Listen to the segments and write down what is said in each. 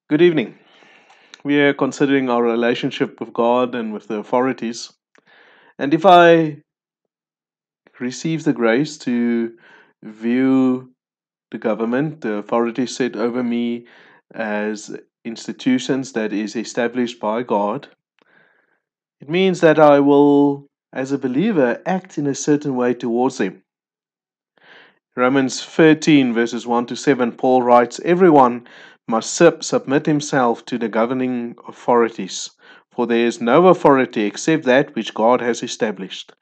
Good evening. We are considering our relationship with God and with the authorities. And if I receive the grace to view the government, the authorities set over me as institutions that is established by God, it means that I will, as a believer, act in a certain way towards them. Romans 13, verses 1 to 7, Paul writes, "Everyone must submit himself to the governing authorities, for there is no authority except that which God has established.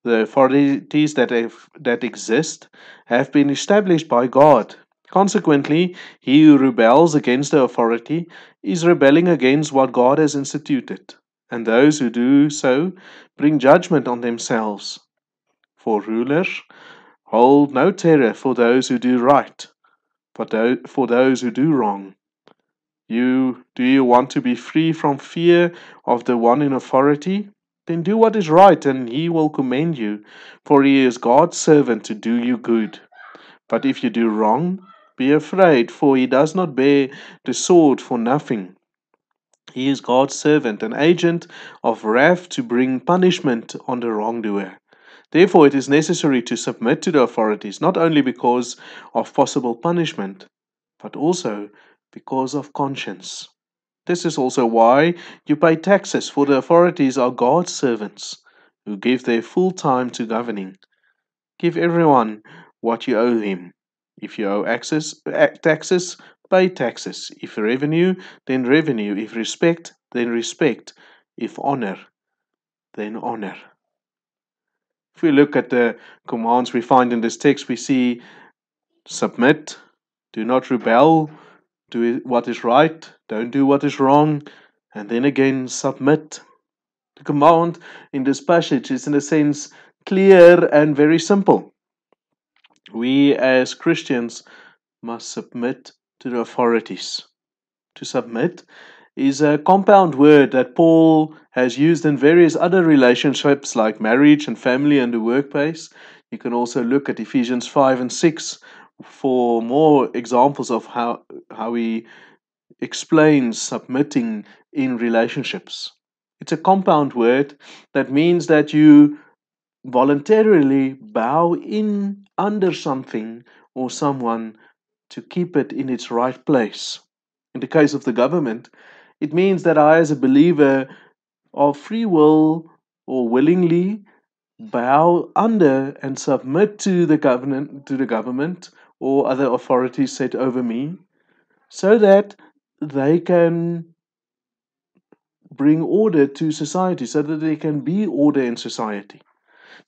The authorities that exist have been established by God. Consequently, he who rebels against the authority is rebelling against what God has instituted, and those who do so bring judgment on themselves. For rulers hold no terror for those who do right, but for those who do wrong. Do you want to be free from fear of the one in authority? Then do what is right, and he will commend you, for he is God's servant to do you good. But if you do wrong, be afraid, for he does not bear the sword for nothing. He is God's servant, an agent of wrath to bring punishment on the wrongdoer. Therefore, it is necessary to submit to the authorities, not only because of possible punishment, but also because of conscience. This is also why you pay taxes, for the authorities are God's servants who give their full time to governing. Give everyone what you owe him. If you owe taxes, pay taxes. If revenue, then revenue. If respect, then respect. If honor, then honor." If we look at the commands we find in this text, we see submit, do not rebel, do what is right, don't do what is wrong, and then again submit. The command in this passage is, in a sense, clear and very simple. We as Christians must submit to the authorities. To submit is a compound word that Paul has used in various other relationships like marriage and family and the workplace. You can also look at Ephesians 5 and 6 for more examples of how he explains submitting in relationships. It's a compound word that means that you voluntarily bow in under something or someone to keep it in its right place. In the case of the government, it means that I, as a believer, of free will or willingly bow under and submit to the government or other authorities set over me, so that they can bring order to society, so that there can be order in society.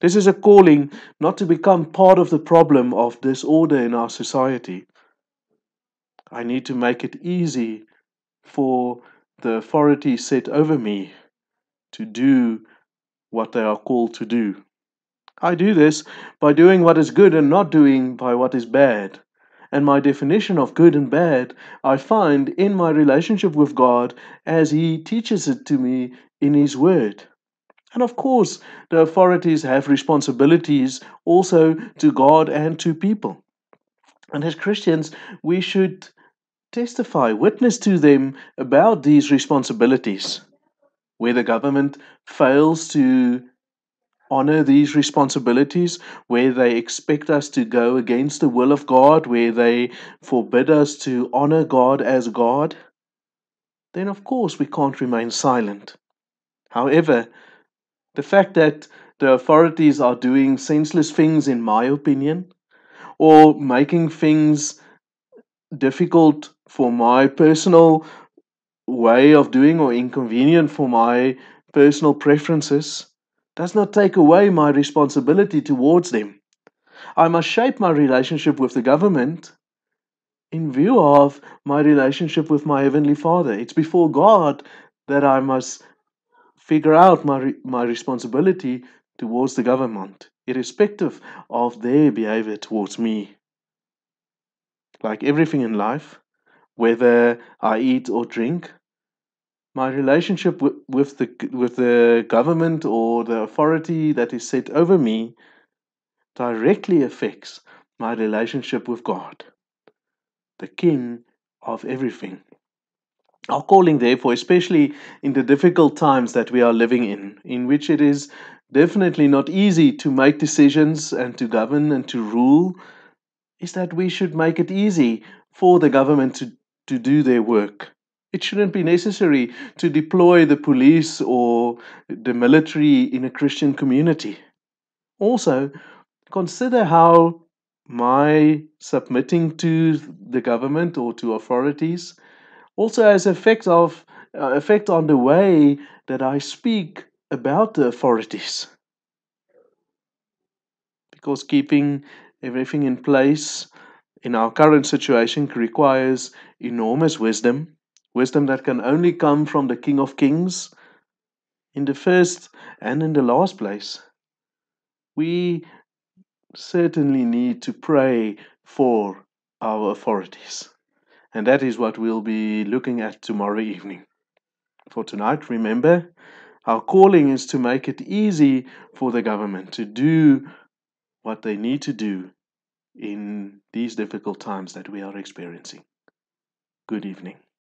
This is a calling not to become part of the problem of disorder in our society. I need to make it easy for the authority set over me to do what they are called to do. I do this by doing what is good and not doing by what is bad. And my definition of good and bad I find in my relationship with God as He teaches it to me in His Word. And of course, the authorities have responsibilities also to God and to people. And as Christians, we should testify, witness to them about these responsibilities. Where the government fails to honor these responsibilities, where they expect us to go against the will of God, where they forbid us to honor God as God, then of course we can't remain silent. However, the fact that the authorities are doing senseless things, in my opinion, or making things difficult for my personal way of doing or inconvenient for my personal preferences, does not take away my responsibility towards them. I must shape my relationship with the government in view of my relationship with my Heavenly Father. It's before God that I must figure out my responsibility towards the government, irrespective of their behavior towards me. Like everything in life, whether I eat or drink, my relationship with the government or the authority that is set over me directly affects my relationship with God, the King of everything. Our calling, therefore, especially in the difficult times that we are living in which it is definitely not easy to make decisions and to govern and to rule, is that we should make it easy for the government to do their work. It shouldn't be necessary to deploy the police or the military in a Christian community. Also, consider how my submitting to the government or to authorities also has effect on the way that I speak about the authorities, because keeping everything in place in our current situation requires enormous wisdom that can only come from the King of Kings in the first and in the last place. We certainly need to pray for our authorities. And that is what we'll be looking at tomorrow evening. For tonight, remember, our calling is to make it easy for the government to do what they need to do in these difficult times that we are experiencing. Good evening.